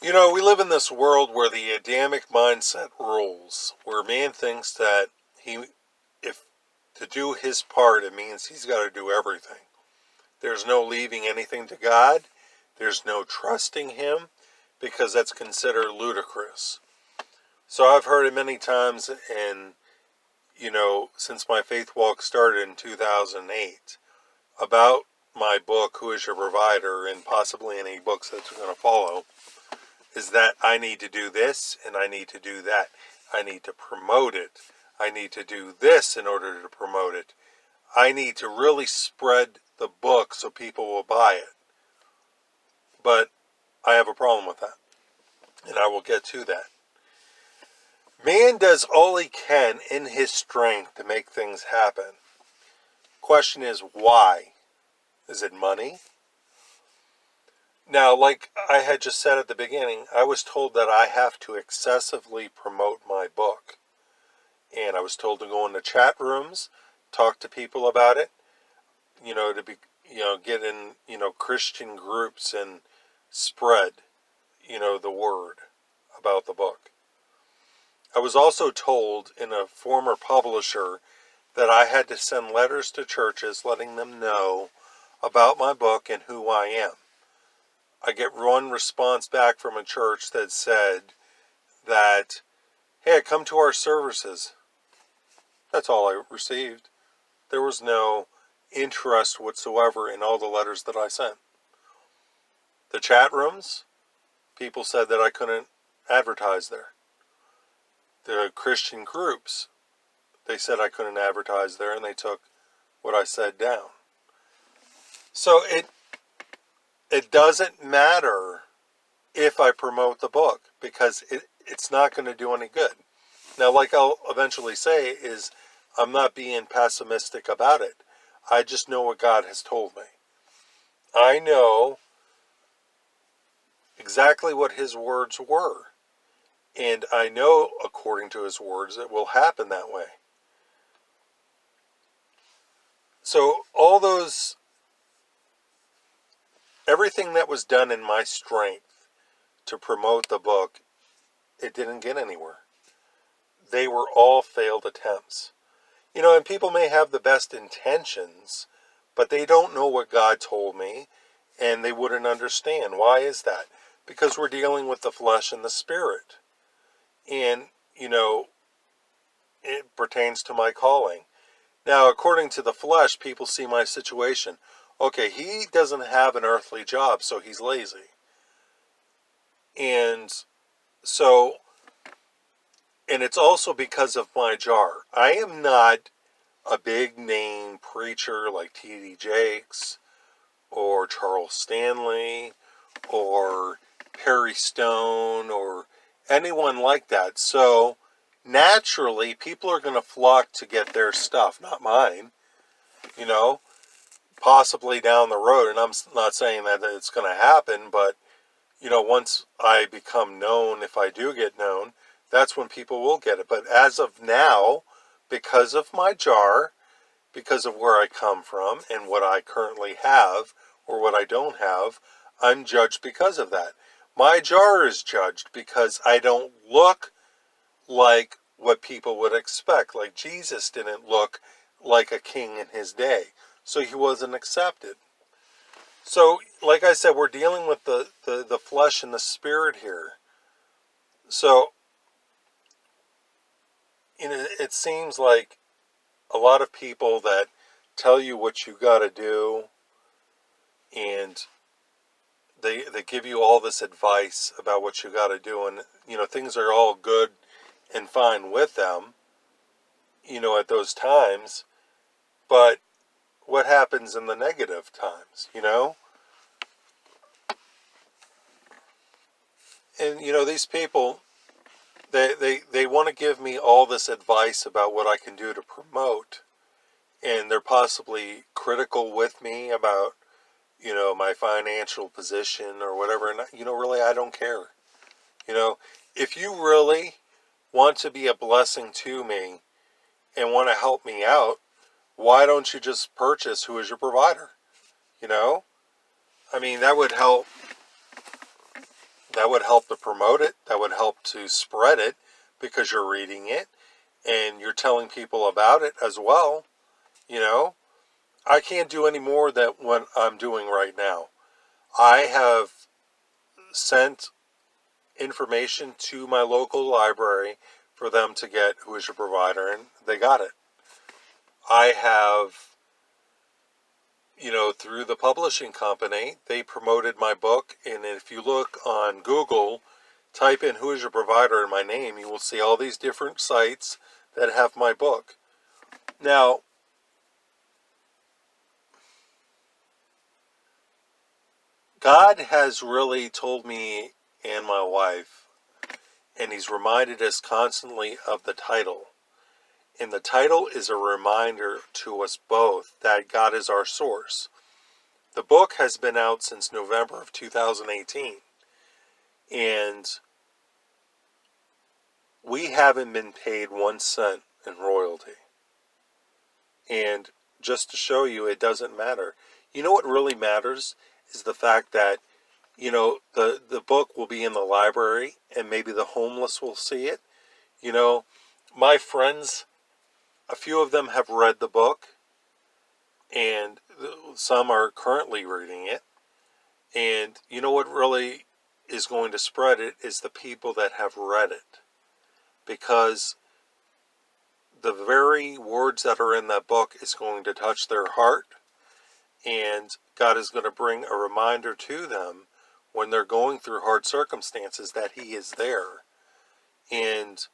You know, we live in this world where the Adamic mindset rules, where man thinks that he, if to do his part, it means he's got to do everything. There's no leaving anything to God. There's no trusting him because that's considered ludicrous. So I've heard it many times, and since my faith walk started in 2008, about my book, Who is Your Provider, and possibly any books that's going to follow, is that I need to do this and I need to do that. I need to promote it. I need to do this in order to promote it. I need to really spread the book so people will buy it. But I have a problem with that, and I will get to that. Man does all he can in his strength to make things happen. Question is, why? Is it money? Now, like I had just said at the beginning, I was told that I have to excessively promote my book. And I was told to go into chat rooms, talk to people about it, to be, get in, Christian groups and spread, the word about the book. I was also told in a former publisher that I had to send letters to churches letting them know about my book and who I am. I get one response back from a church that said that, hey, come to our services. That's all I received. There was no interest whatsoever in all the letters that I sent. The chat rooms, people said that I couldn't advertise there. The Christian groups, they said I couldn't advertise there, and they took what I said down. So it doesn't matter if I promote the book, because it's not going to do any good. Now, like I'll eventually say, is I'm not being pessimistic about it. I just know what God has told me. I know exactly what his words were. And I know, according to his words, it will happen that way. So everything that was done in my strength to promote the book, it didn't get anywhere. They were all failed attempts. And people may have the best intentions, but they don't know what God told me, and they wouldn't understand. Why is that? Because we're dealing with the flesh and the spirit. And, it pertains to my calling. Now, according to the flesh, people see my situation. Okay, he doesn't have an earthly job, so he's lazy. And it's also because of my jar. I am not a big name preacher like T.D. Jakes or Charles Stanley or Perry Stone or anyone like that. So naturally, people are going to flock to get their stuff, not mine, possibly down the road. And I'm not saying that it's going to happen, but, once I become known, if I do get known, that's when people will get it. But as of now, because of my jar, because of where I come from and what I currently have or what I don't have, I'm judged because of that. My jar is judged because I don't look like what people would expect. Like Jesus didn't look like a king in his day, so he wasn't accepted. So, like I said, we're dealing with the flesh and the spirit here. So, it seems like a lot of people that tell you what you got to do, and they give you all this advice about what you got to do, and things are all good and fine with them, at those times. But what happens in the negative times, And these people, they want to give me all this advice about what I can do to promote, and they're possibly critical with me about my financial position or whatever. And really, I don't care. If you really want to be a blessing to me and want to help me out, why don't you just purchase Who is Your Provider? I mean, that would help That would help to promote it. That would help to spread it because you're reading it and you're telling people about it as well. You know, I can't do any more than what I'm doing right now. I have sent information to my local library for them to get Who is Your Provider, and they got it. I have, through the publishing company, they promoted my book, and if you look on Google, type in Who is Your Provider and my name, you will see all these different sites that have my book. Now, God has really told me and my wife, and He's reminded us constantly of the title. And the title is a reminder to us both that God is our source. The book has been out since November of 2018. And we haven't been paid 1 cent in royalty. And just to show you, it doesn't matter. You know what really matters is the fact that, the book will be in the library and maybe the homeless will see it. My friends, a few of them have read the book, and some are currently reading it. And you know what really is going to spread it is the people that have read it. Because the very words that are in that book is going to touch their heart, and God is going to bring a reminder to them when they're going through hard circumstances that He is there. And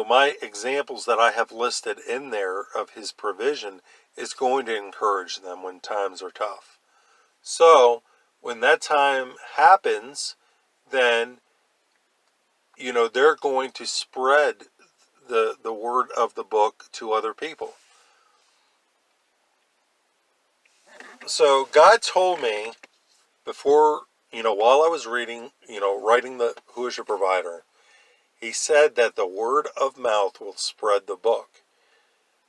my examples that I have listed in there of His provision is going to encourage them when times are tough. So when that time happens, then they're going to spread the word of the book to other people. So God told me before, while I was reading, writing the Who is Your Provider, He said that the word of mouth will spread the book.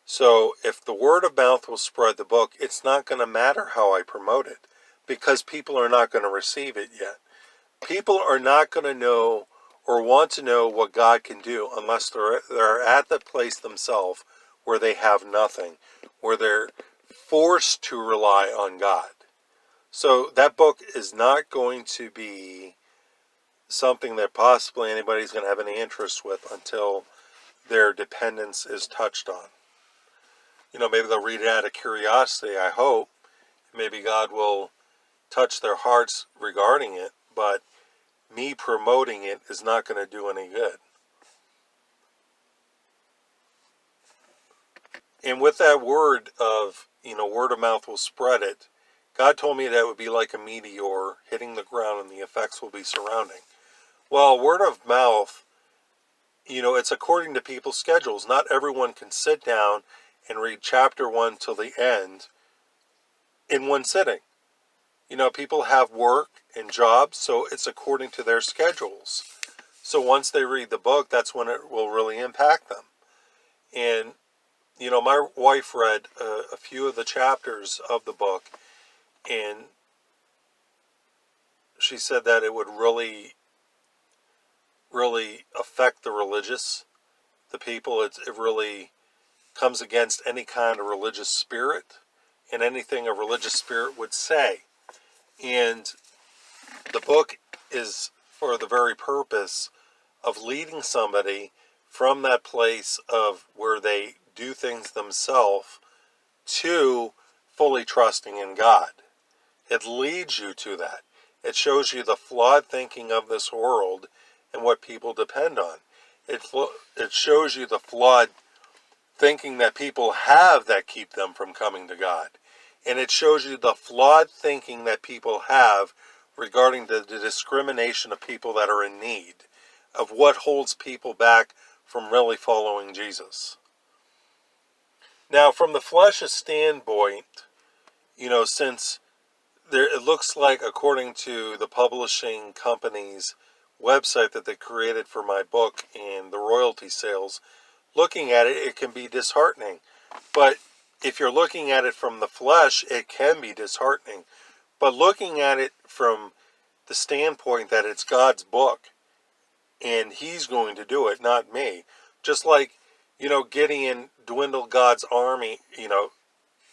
So if the word of mouth will spread the book, it's not going to matter how I promote it, because people are not going to receive it yet. People are not going to know or want to know what God can do unless they're at the place themselves where they have nothing, where they're forced to rely on God. So that book is not going to be something that possibly anybody's going to have any interest with until their dependence is touched on. Maybe they'll read it out of curiosity, I hope. Maybe God will touch their hearts regarding it, but me promoting it is not going to do any good. And with that word of, word of mouth will spread it, God told me that it would be like a meteor hitting the ground and the effects will be surrounding. Well, word of mouth, it's according to people's schedules. Not everyone can sit down and read chapter 1 till the end in one sitting. People have work and jobs, so it's according to their schedules. So once they read the book, that's when it will really impact them. And, my wife read a few of the chapters of the book, and she said that it would really, really affect the religious, the people. It really comes against any kind of religious spirit and anything a religious spirit would say. And the book is for the very purpose of leading somebody from that place of where they do things themselves to fully trusting in God. It leads you to that. It shows you the flawed thinking of this world and what people depend on. It shows you the flawed thinking that people have that keep them from coming to God. And it shows you the flawed thinking that people have regarding the discrimination of people that are in need, of what holds people back from really following Jesus. Now, from the flesh's standpoint, since it looks like, according to the publishing company's website that they created for my book and the royalty sales, looking at it, it can be disheartening. But if you're looking at it from the flesh, it can be disheartening. But looking at it from the standpoint that it's God's book and he's going to do it, not me. Just like, Gideon dwindled God's army,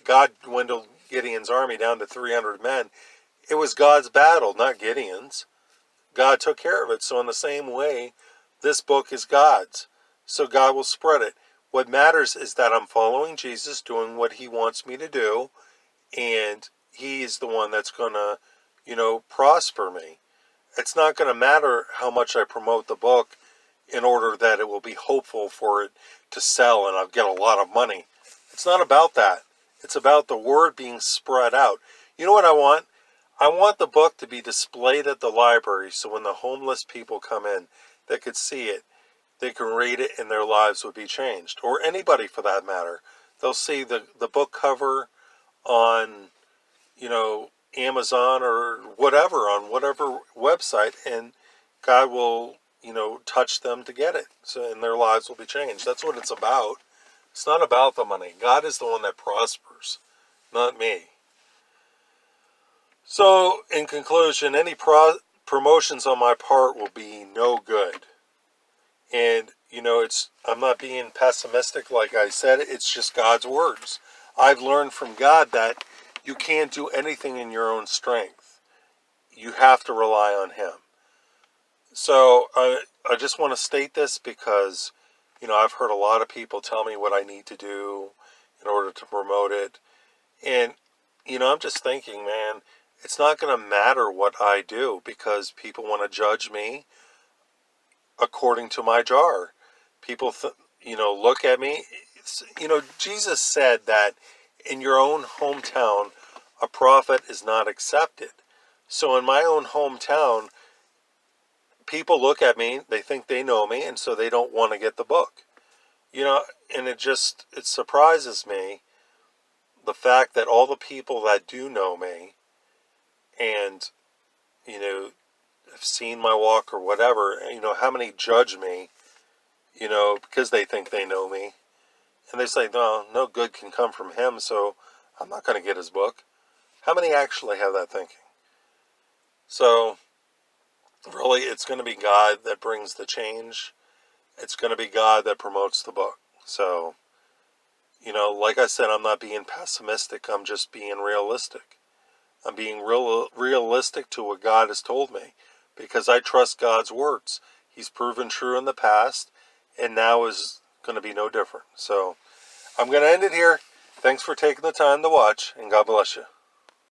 God dwindled Gideon's army down to 300 men. It was God's battle, not Gideon's. God took care of it. So in the same way, this book is God's. So God will spread it. What matters is that I'm following Jesus, doing what he wants me to do, and he is the one that's going to, prosper me. It's not going to matter how much I promote the book in order that it will be hopeful for it to sell and I'll get a lot of money. It's not about that. It's about the word being spread out. You know what I want? I want the book to be displayed at the library so when the homeless people come in, they could see it, they can read it, and their lives would be changed. Or anybody for that matter. They'll see the book cover on, Amazon or whatever, on whatever website, and God will, touch them to get it. So, and their lives will be changed. That's what it's about. It's not about the money. God is the one that prospers, not me. So, in conclusion, any promotions on my part will be no good. And, I'm not being pessimistic like I said. It's just God's words. I've learned from God that you can't do anything in your own strength. You have to rely on him. So, I just want to state this because, I've heard a lot of people tell me what I need to do in order to promote it. And, I'm just thinking, man, it's not going to matter what I do because people want to judge me according to my jar. People, look at me. Jesus said that in your own hometown, a prophet is not accepted. So in my own hometown, people look at me, they think they know me, and so they don't want to get the book. And it surprises me the fact that all the people that do know me and, have seen my walk or whatever, how many judge me, because they think they know me. And they say, no good can come from him, so I'm not going to get his book. How many actually have that thinking? So, really, it's going to be God that brings the change. It's going to be God that promotes the book. So, like I said, I'm not being pessimistic. I'm just being realistic. I'm being realistic to what God has told me because I trust God's words. He's proven true in the past, and now is going to be no different. So I'm going to end it here. Thanks for taking the time to watch, and God bless you.